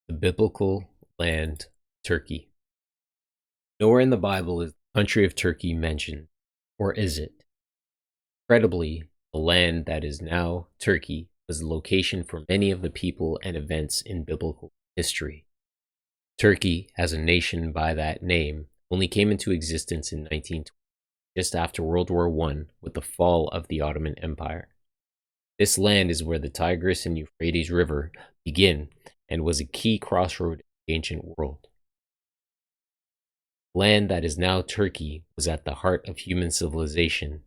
The biblical land, Turkey. Nowhere in the Bible is the country of Turkey mentioned, or is it? Incredibly, the land that is now Turkey was the location for many of the people and events in biblical history. Turkey, as a nation by that name, only came into existence in 1920, just after World War I, with the fall of the Ottoman Empire. This land is where the Tigris and Euphrates River begin and was a key crossroad in the ancient world. Land that is now Turkey was at the heart of human civilization,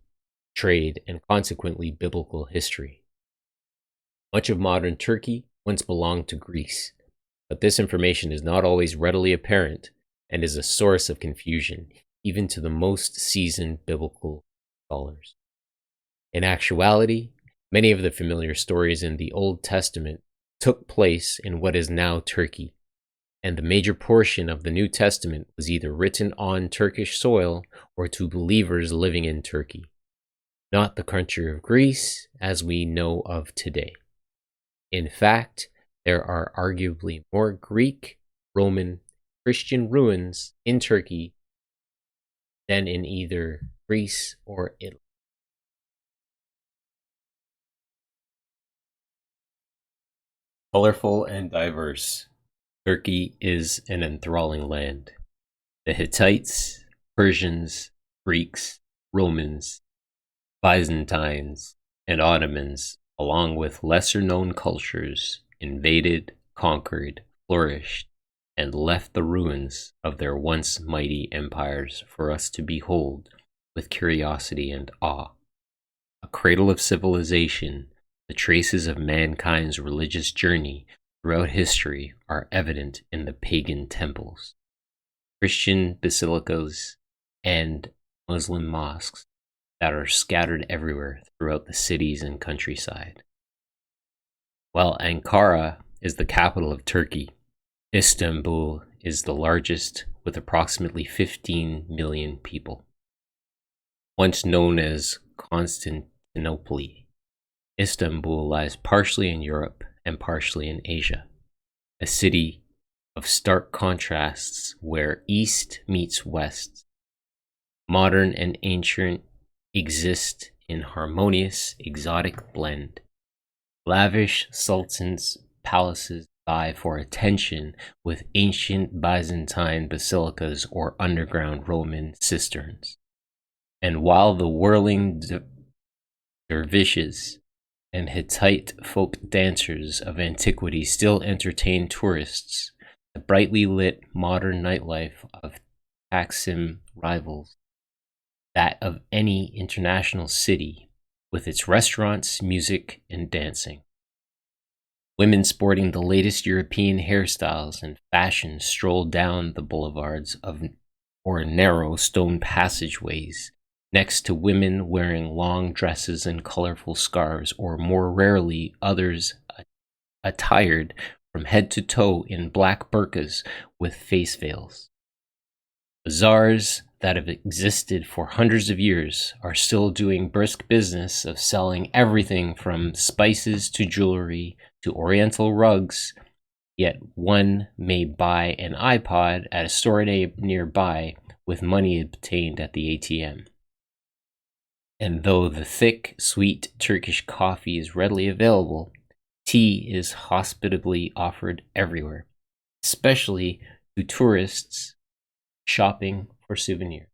trade, and consequently biblical history. Much of modern Turkey once belonged to Greece, but this information is not always readily apparent and is a source of confusion, even to the most seasoned biblical scholars. In actuality, many of the familiar stories in the Old Testament took place in what is now Turkey, and the major portion of the New Testament was either written on Turkish soil or to believers living in Turkey, not the country of Greece as we know of today. In fact, there are arguably more Greek, Roman, Christian ruins in Turkey than in either Greece or Italy. Colorful and diverse, Turkey is an enthralling land. The Hittites, Persians, Greeks, Romans, Byzantines, and Ottomans, along with lesser-known cultures, invaded, conquered, flourished, and left the ruins of their once mighty empires for us to behold with curiosity and awe. A cradle of civilization, the traces of mankind's religious journey throughout history are evident in the pagan temples, Christian basilicas, and Muslim mosques that are scattered everywhere throughout the cities and countryside. While Ankara is the capital of Turkey, Istanbul is the largest with approximately 15 million people. Once known as Constantinople, Istanbul lies partially in Europe and partially in Asia, a city of stark contrasts where East meets West. Modern and ancient exist in harmonious, exotic blend. Lavish sultans' palaces vie for attention with ancient Byzantine basilicas or underground Roman cisterns. And while the whirling dervishes and Hittite folk dancers of antiquity still entertain tourists, the brightly lit modern nightlife of Taksim rivals that of any international city, with its restaurants, music, and dancing. Women sporting the latest European hairstyles and fashion stroll down the boulevards or narrow stone passageways, next to women wearing long dresses and colorful scarves, or more rarely, others attired from head to toe in black burqas with face veils. Bazaars that have existed for hundreds of years are still doing brisk business of selling everything from spices to jewelry to oriental rugs, yet one may buy an iPod at a store nearby with money obtained at the ATM. And though the thick, sweet Turkish coffee is readily available, tea is hospitably offered everywhere, especially to tourists shopping for souvenirs.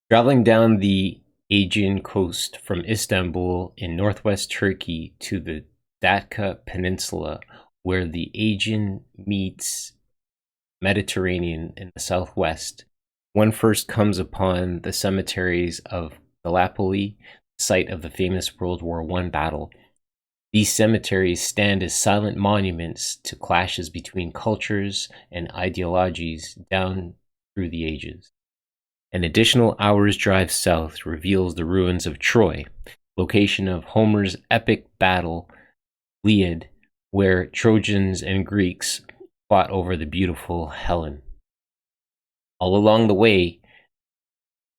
Traveling down the Aegean coast from Istanbul in northwest Turkey to the Datça Peninsula, where the Aegean meets Mediterranean in the southwest, one first comes upon the cemeteries of Gallipoli, site of the famous World War I battle. These cemeteries stand as silent monuments to clashes between cultures and ideologies down through the ages. An additional hour's drive south reveals the ruins of Troy, location of Homer's epic battle, Iliad, where Trojans and Greeks fought over the beautiful Helen. All along the way,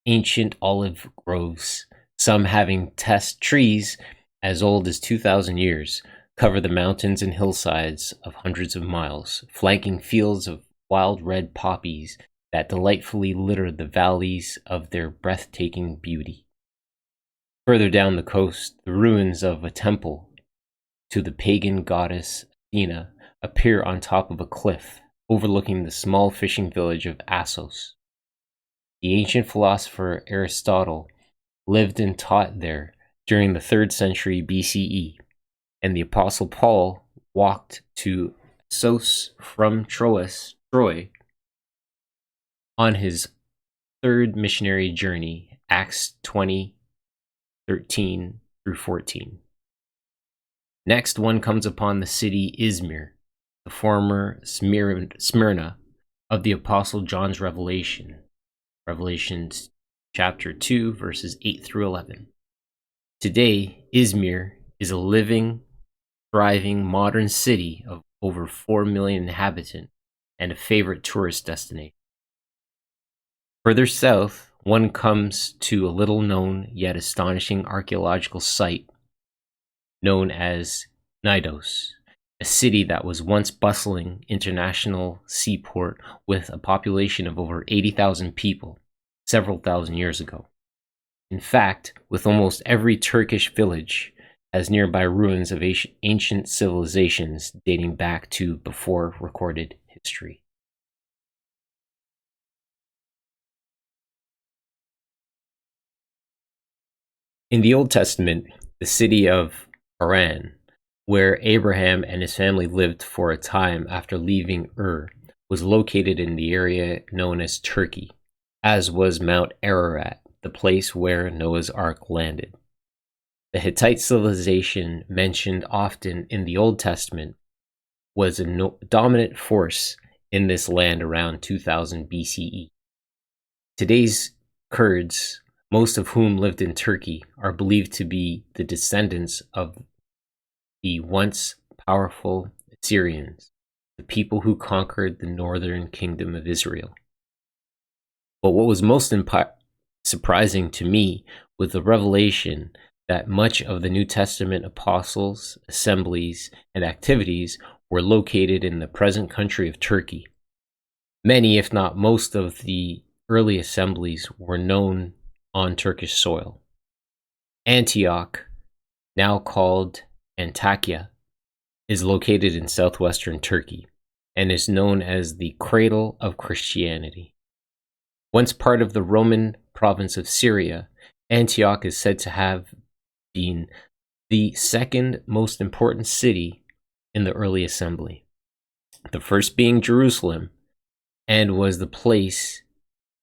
ancient olive groves, some having test trees, as old as 2,000 years, cover the mountains and hillsides of hundreds of miles, flanking fields of wild red poppies that delightfully litter the valleys of their breathtaking beauty. Further down the coast, the ruins of a temple to the pagan goddess Athena appear on top of a cliff overlooking the small fishing village of Assos. The ancient philosopher Aristotle lived and taught there during the 3rd century BCE, and the Apostle Paul walked to Assos from Troy, on his 3rd missionary journey, Acts 20:13 through 14. Next, one comes upon the city Izmir, the former Smyrna of the Apostle John's Revelation, Revelations chapter 2, verses 8 through 11. Today, Izmir is a living, thriving modern city of over 4 million inhabitants and a favorite tourist destination. Further south, one comes to a little known yet astonishing archaeological site known as Knidos, a city that was once bustling international seaport with a population of over 80,000 people several thousand years ago. In fact, with almost every Turkish village has nearby ruins of ancient civilizations dating back to before recorded history. In the Old Testament, the city of Haran, where Abraham and his family lived for a time after leaving Ur, was located in the area known as Turkey, as was Mount Ararat, the place where Noah's Ark landed. The Hittite civilization mentioned often in the Old Testament was a dominant force in this land around 2000 BCE. Today's Kurds, most of whom lived in Turkey, are believed to be the descendants of the once powerful Assyrians, the people who conquered the northern kingdom of Israel. But what was most surprising to me was the revelation that much of the New Testament apostles' assemblies and activities were located in the present country of Turkey. Many, if not most, of the early assemblies were known on Turkish soil. Antioch, now called Antakya, is located in southwestern Turkey and is known as the cradle of Christianity. Once part of the Roman province of Syria, Antioch is said to have been the second most important city in the early assembly, the first being Jerusalem, and was the place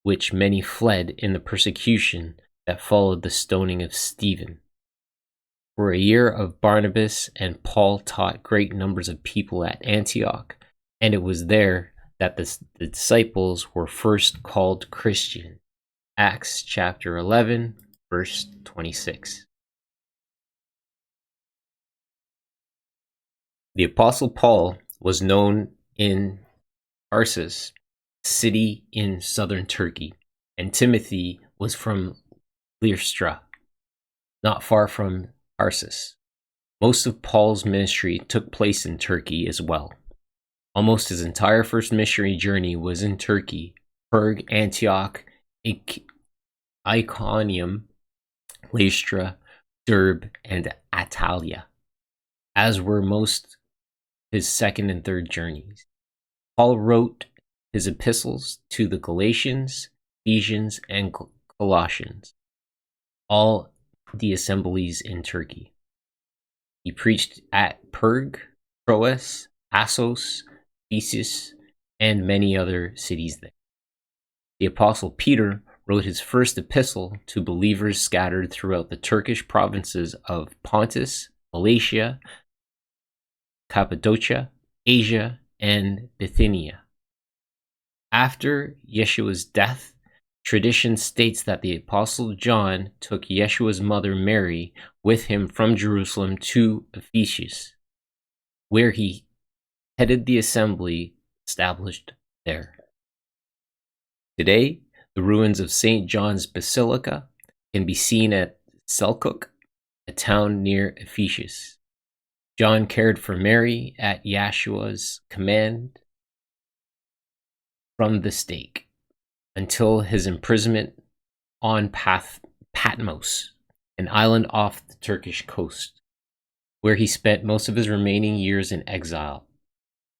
which many fled in the persecution that followed the stoning of Stephen. For a year of Barnabas and Paul taught great numbers of people at Antioch, and it was there that the disciples were first called Christian. Acts chapter 11, verse 26. The Apostle Paul was known in Tarsus, city in southern Turkey, and Timothy was from Lystra, not far from Tarsus. Most of Paul's ministry took place in Turkey as well. Almost his entire first missionary journey was in Turkey: Perg, Antioch, Iconium, Lystra, Derbe, and Attalia, as were most his second and third journeys. Paul wrote his epistles to the Galatians, Ephesians, and Colossians, all the assemblies in Turkey. He preached at Perg, Troas, Assos, Ephesus, and many other cities there. The Apostle Peter wrote his first epistle to believers scattered throughout the Turkish provinces of Pontus, Galatia, Cappadocia, Asia, and Bithynia. After Yeshua's death, tradition states that the Apostle John took Yeshua's mother Mary with him from Jerusalem to Ephesus, where he headed the assembly established there. Today, the ruins of St. John's Basilica can be seen at Selkirk, a town near Ephesus. John cared for Mary at Yeshua's command from the stake until his imprisonment on Patmos, an island off the Turkish coast, where he spent most of his remaining years in exile.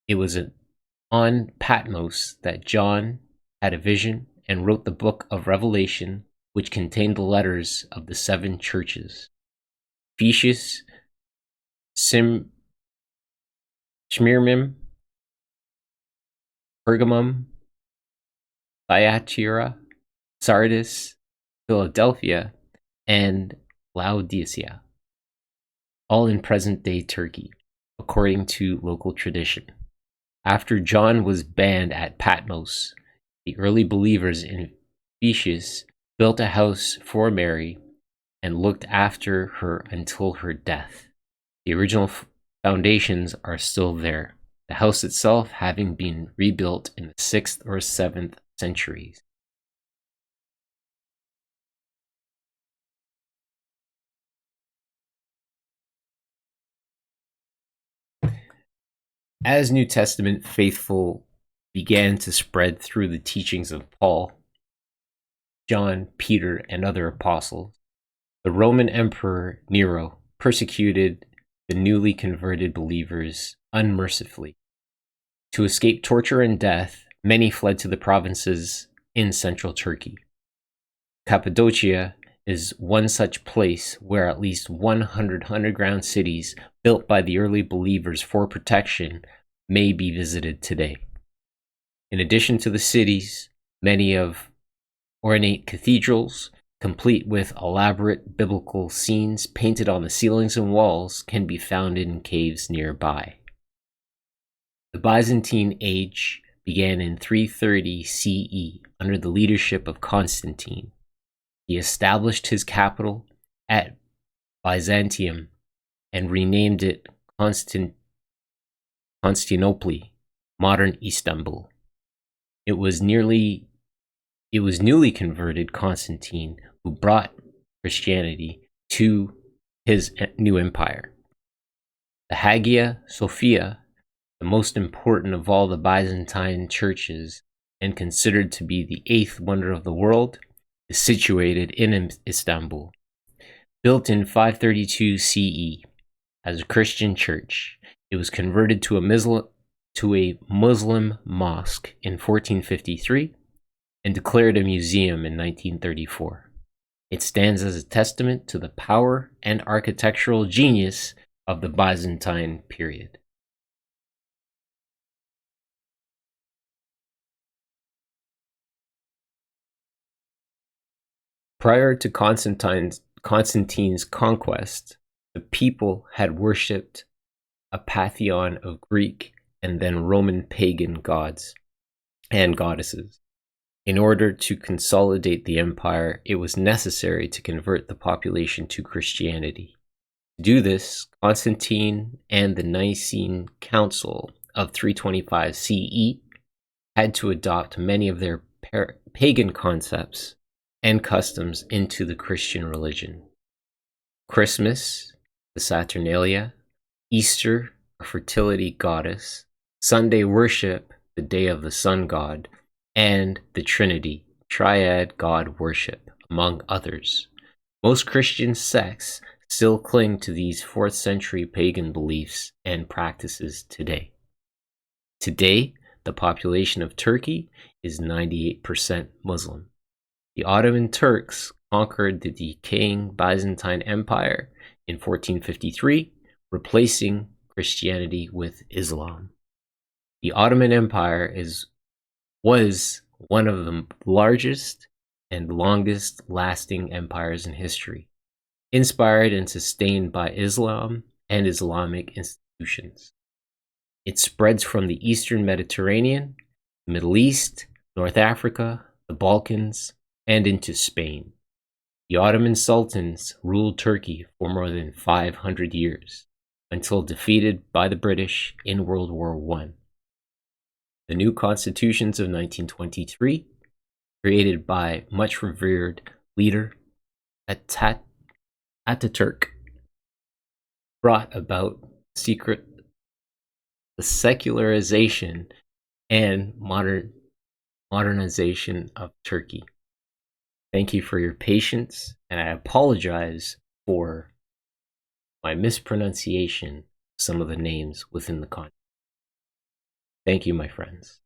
It was on Patmos that John had a vision and wrote the book of Revelation, which contained the letters of the 7 churches: Ephesus, Smyrna, Pergamum, Thyatira, Sardis, Philadelphia, and Laodicea, all in present-day Turkey, according to local tradition. After John was banned at Patmos, the early believers in Ephesus built a house for Mary and looked after her until her death. The original foundations are still there, the house itself having been rebuilt in the 6th or 7th centuries. As New Testament faithful began to spread through the teachings of Paul, John, Peter, and other apostles, the Roman Emperor Nero persecuted the newly converted believers unmercifully. To escape torture and death, many fled to the provinces in central Turkey. Cappadocia is one such place where at least 100 underground cities built by the early believers for protection may be visited today. In addition to the cities, many of ornate cathedrals, complete with elaborate biblical scenes painted on the ceilings and walls, can be found in caves nearby. The Byzantine Age began in 330 CE under the leadership of Constantine. He established his capital at Byzantium and renamed it Constantinople, modern Istanbul. It was newly converted Constantine who brought Christianity to his new empire. The Hagia Sophia, the most important of all the Byzantine churches and considered to be the 8th wonder of the world, is situated in Istanbul. Built in 532 CE as a Christian church, it was converted to a Muslim mosque in 1453 and declared a museum in 1934. It stands as a testament to the power and architectural genius of the Byzantine period. Prior to Constantine's conquest, the people had worshipped a pantheon of Greek and then Roman pagan gods and goddesses. In order to consolidate the empire, it was necessary to convert the population to Christianity. To do this, Constantine and the Nicene Council of 325 CE had to adopt many of their pagan concepts and customs into the Christian religion. Christmas, the Saturnalia, Easter, a fertility goddess, Sunday worship, the day of the sun god, and the Trinity, triad god worship, among others. Most Christian sects still cling to these 4th century pagan beliefs and practices today. Today, the population of Turkey is 98% Muslim. The Ottoman Turks conquered the decaying Byzantine Empire in 1453, replacing Christianity with Islam. The Ottoman Empire was one of the largest and longest lasting empires in history, inspired and sustained by Islam and Islamic institutions. It spreads from the Eastern Mediterranean, the Middle East, North Africa, the Balkans, and into Spain. The Ottoman sultans ruled Turkey for more than 500 years, until defeated by the British in World War I. The new constitutions of 1923, created by much revered leader Ataturk, brought about the secularization and modernization of Turkey. Thank you for your patience, and I apologize for my mispronunciation of some of the names within the content. Thank you, my friends.